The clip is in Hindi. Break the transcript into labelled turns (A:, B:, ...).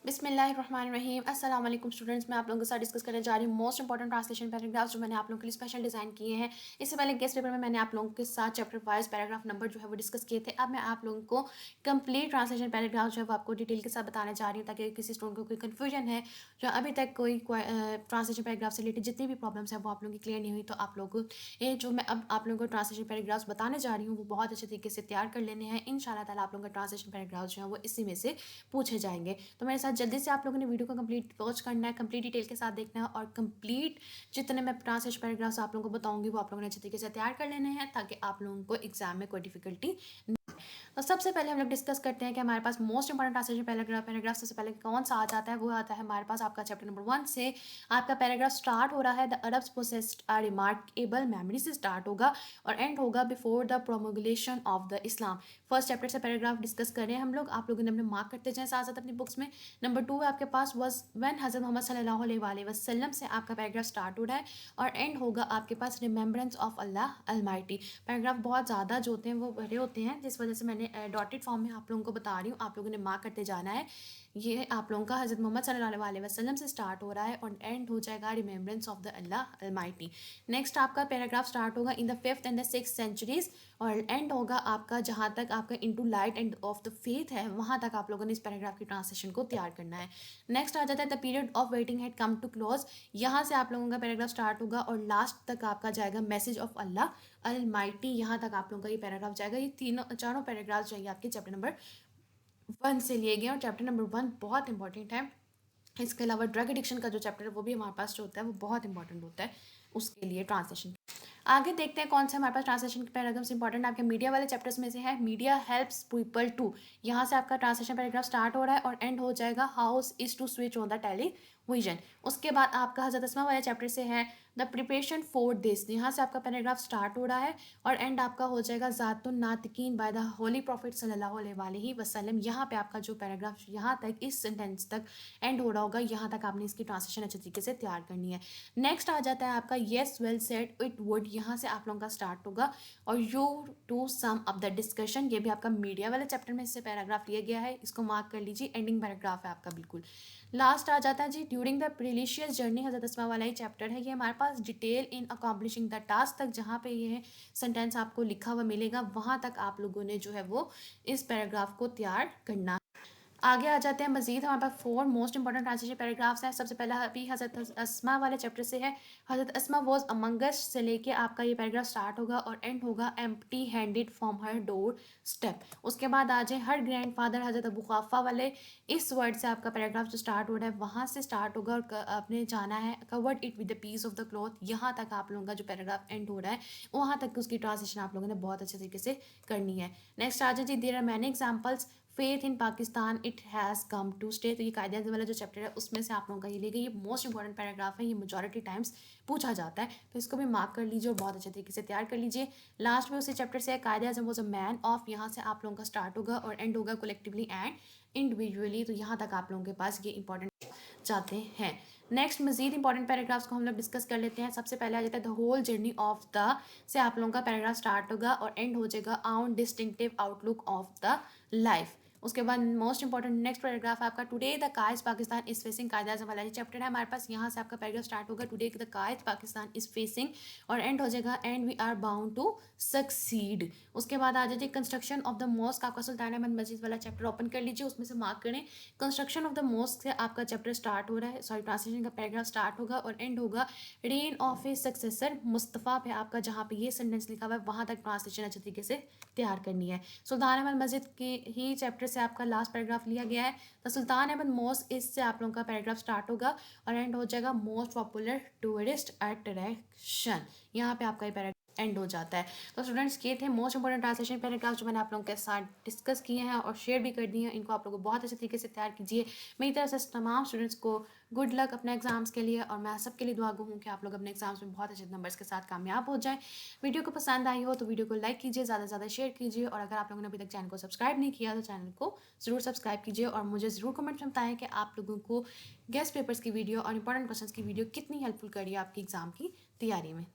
A: बिस्मिल्लाहिर्रहमानिर्रहीम। अस्सलाम वालेकुम स्टूडेंट्स, मैं आप लोगों के साथ डिस्कस करने जा रही हूँ मोस्ट इंपॉर्टेंट ट्रांसलेशन पैराग्राफ्स जो मैंने आप लोगों के लिए स्पेशल डिज़ाइन किए हैं। इससे पहले गेस्ट पेपर में मैंने आप लोगों के साथ चैप्टर वाइज पैराग्राफ नंबर जो है वो डिस्कस किए थे। अब मैं आप लोगों को कंप्लीट ट्रांसलेशन पैराग्राफ जो है वो आपको डिटेल के साथ बताने जा रही हूँ, ताकि किसी स्टूडेंट को कोई कन्फ्यूजन है जो अभी तक कोई ट्रांसलेशन पैराग्राफ से रिलेटेड जितनी भी प्रॉब्लम्स है वो आप लोगों की क्लियर नहीं हुई, तो आप लोग ये जो मैं अब आप लोगों को ट्रांसलेशन पैराग्राफ्स बताने जा रही हूँ वो बहुत अच्छे तरीके से तैयार कर लेने हैं। इंशाल्लाह ताला आप लोगों का ट्रांसलेशन पैराग्राफ जो है वो इसी में से पूछे जाएंगे। तो मेरे साथ जल्दी से आप लोगों ने वीडियो को कंप्लीट वॉच करना है, कंप्लीट डिटेल के साथ देखना है और कंप्लीट जितने मैं ट्रांसलेशन पैराग्राफ्स आप लोगों को बताऊंगी वो आप लोगों ने अच्छे तरीके से तैयार कर लेने हैं, ताकि आप लोगों को एग्जाम में कोई डिफिकल्टी। तो सबसे पहले हम लोग डिस्कस करते हैं कि हमारे पास मोस्ट इंपॉर्टेंट ट्रांसलेशन पैराग्राफ सबसे पहले कौन सा आ जाता है। वो आता है हमारे पास आपका चैप्टर नंबर 1 से। आपका पैराग्राफ स्टार्ट हो रहा है the Arabs possessed a remarkable memory से स्टार्ट होगा और एंड होगा before the promulgation of the Islam. First chapter से पैराग्राफ डिस्कस करें हम लोग, आप लोगों ने अपने मार्क करते जाएं साथ साथ अपनी बुक्स में। नंबर 2 आपके पास वॉज व्हेन हज़रत मोहम्मद सल्लल्लाहु अलैहि वसल्लम से आपका पैराग्राफ स्टार्ट हो रहा है और एंड होगा आपके पास remembrance of Allah almighty. Paragraph बहुत ज़्यादा जो होते हैं वो बड़े होते हैं, जिस वजह से मैंने डॉटेड फॉर्म में आप लोगों को बता रही हूँ, आप लोगों ने मार्क करते जाना है। ये आप लोगों का हज़रत मोहम्मद सल्लल्लाहु अलैहि वसल्लम से स्टार्ट हो रहा है और एंड हो जाएगा remembrance of the Allah almighty. Next आपका पैराग्राफ स्टार्ट होगा in the 5th and the 6th centuries और एंड होगा आपका जहाँ तक आपका into light end of the faith है, वहाँ तक आप लोगों ने इस पैराग्राफ की ट्रांसलेशन को तैयार करना है। नेक्स्ट आ जाता है the period of waiting had come to close. यहाँ से आप लोगों का पैराग्राफ स्टार्ट होगा और लास्ट तक आपका जाएगा मैसेज ऑफ अल्लाह अलमाइटी। यहाँ तक आप लोगों का ये पैराग्राफ जाएगा। ये तीनों चारों पैराग्राफ चाहिए आपके चैप्टर नंबर 1 से लिए गए और चैप्टर नंबर 1 बहुत इंपॉर्टेंट है। इसके अलावा ड्रग एडिक्शन का जो चैप्टर है वो भी हमारे पास जो होता है वो बहुत इंपॉर्टेंट होता है उसके लिए ट्रांसलेशन। आगे देखते हैं कौन सा हमारे पास ट्रांसलेशन के पैराग्राफ्स इंपॉर्टेंट आपके मीडिया वाले चैप्टर्स में से है। मीडिया हेल्प्स पीपल टू, यहाँ से आपका ट्रांसलेशन पैराग्राफ स्टार्ट हो रहा है और एंड हो जाएगा house is to switch on the television. उसके बाद आपका हज़रत अस्मा वाले चैप्टर से है द प्रिपरेशन फॉर दिस, यहाँ से आपका पैराग्राफ स्टार्ट हो रहा है और एंड आपका हो जाएगा ज़ातुन नातिकीन बाय द होली प्रॉफिट सल्लल्लाहु अलैहि वसल्लम। यहाँ पे आपका जो पैराग्राफ यहाँ तक इस सेंटेंस तक एंड हो रहा होगा, यहाँ तक आपने इसकी ट्रांसलेशन अच्छे तरीके से तैयार करनी है। नेक्स्ट आ जाता है आपका yes well said it would, यहाँ से आप लोगों का स्टार्ट होगा और you to some of the discussion. ये भी आपका मीडिया वाले चैप्टर में से पैराग्राफ लिया गया है, इसको मार्क कर लीजिए, एंडिंग पैराग्राफ है आपका बिल्कुल। लास्ट आ जाता है जी ड्यूरिंग द प्रिलिशियस जर्नी, हज़रत अस्मा वाला ही चैप्टर है। ये हमारे पास डिटेल इन अकॉम्प्लिशिंग द टास्क तक जहाँ पे ये सेंटेंस आपको लिखा हुआ मिलेगा वहाँ तक आप लोगों ने जो है वो इस पैराग्राफ को तैयार करना। आगे आ जाते हैं मजीद, हमारे पास 4 मोस्ट इंपॉर्टेंट ट्रांसलेशन पैराग्राफ्स हैं। सबसे पहला अभी हज़रत अस्मा वाले चैप्टर से है। हज़रत अस्मा वॉज अमंगस से लेके आपका ये पैराग्राफ स्टार्ट होगा और एंड होगा empty handed from her door step. उसके बाद आ जाए हर ग्रैंड फादर हज़रत अबू खाफा वाले, इस वर्ड से आपका पैराग्राफ जो स्टार्ट हो रहा है वहाँ से स्टार्ट होगा और आपने जाना है covered it with the piece of the cloth. यहाँ तक आप लोगों का जो पैराग्राफ एंड हो रहा है वहाँ तक उसकी ट्रांसलेशन आप लोगों ने बहुत अच्छे तरीके से करनी है। नेक्स्ट आ जाए जी there are many examples faith in Pakistan it has come to stay. तो ये कायदे आज़म वाला जो चैप्टर है उसमें से आप लोगों का ये लेगा, ये मोस्ट इंपॉर्टेंट पैराग्राफ है, ये मेजॉरिटी टाइम्स पूछा जाता है, तो इसको भी मार्क कर लीजिए और बहुत अच्छे तरीके से तैयार कर लीजिए। लास्ट में उसी चैप्टर से है कायदे आज़म वॉज अ मैन ऑफ, यहाँ से आप लोगों का स्टार्ट होगा और एंड होगा कलेक्टिवली एंड इंडिविजुअली। तो यहाँ तक आप लोगों के पास ये इंपॉर्टेंट जाते हैं। नेक्स्ट मजीद इंपॉर्टेंट पैराग्राफ्स को हम लोग डिस्कस कर लेते हैं। सबसे पहले आ जाता है the whole journey of the, से आप लोगों का पैराग्राफ स्टार्ट होगा और एंड हो जाएगा on distinctive outlook of the life. उसके बाद मोस्ट इंपॉर्टेंट नेक्स्ट पैराग्राफ आपका today the Quaid Pakistan is facing, कायदा आज़म वाला चैप्टर है हमारे पास, यहाँ से आपका पैराग्राफ स्टार्ट होगा today the Quaid Pakistan is facing और एंड हो जाएगा and we are bound to succeed. उसके बाद आ जाए कंस्ट्रक्शन ऑफ द मॉस्क, आपका सुल्तान अहमद मस्जिद वाला चैप्टर ओपन कर लीजिए, उसमें से मार्क करें कंस्ट्रक्शन ऑफ द मॉस्क से आपका चैप्टर स्टार्ट हो रहा है, सॉरी ट्रांसलेशन का पैराग्राफ स्टार्ट होगा और एंड होगा rain of A successor Mustafa पे आपका जहाँ पे ये सेंटेंस लिखा हुआ है वहाँ तक ट्रांसलेशन अच्छे तरीके से तैयार करनी है। सुल्तान अहमद मस्जिद के ही चैप्टर से आपका लास्ट पैराग्राफ लिया गया है, द सुल्तान अहमद मॉस्क, इससे आप लोगों का पैराग्राफ स्टार्ट होगा और एंड हो जाएगा मोस्ट पॉपुलर टूरिस्ट अट्रैक्शन। यहाँ पे आपका ये पैराग्राफ एंड हो जाता है। तो स्टूडेंट्स ये थे मोस्ट इंपॉर्टेंट ट्रांसलेशन पैराग्राफ जो मैंने आप लोगों के साथ डिस्कस किए हैं और शेयर भी कर दिए हैं। इनको आप लोगों को बहुत अच्छे तरीके से तैयार कीजिए। मेरी तरफ से तमाम स्टूडेंट्स को गुड लक अपने एग्जाम्स के लिए और मैं सबके लिए दुआ गो हूँ कि आप लोग अपने एग्जाम्स में बहुत अच्छे नंबर्स के साथ कामयाब हो जाएं। वीडियो को पसंद आई हो तो वीडियो को लाइक कीजिए, ज़्यादा से ज़्यादा शेयर कीजिए और अगर आप लोगों ने अभी तक चैनल को सब्सक्राइब नहीं किया तो चैनल को ज़रूर सब्सक्राइब कीजिए और मुझे ज़रूर कमेंट में बताएं कि आप लोगों को गेस्ट पेपर्स की वीडियो और इंपॉर्टेंट क्वेश्चंस की वीडियो कितनी हेल्पफुल करी है आपकी एग्जाम की तैयारी में।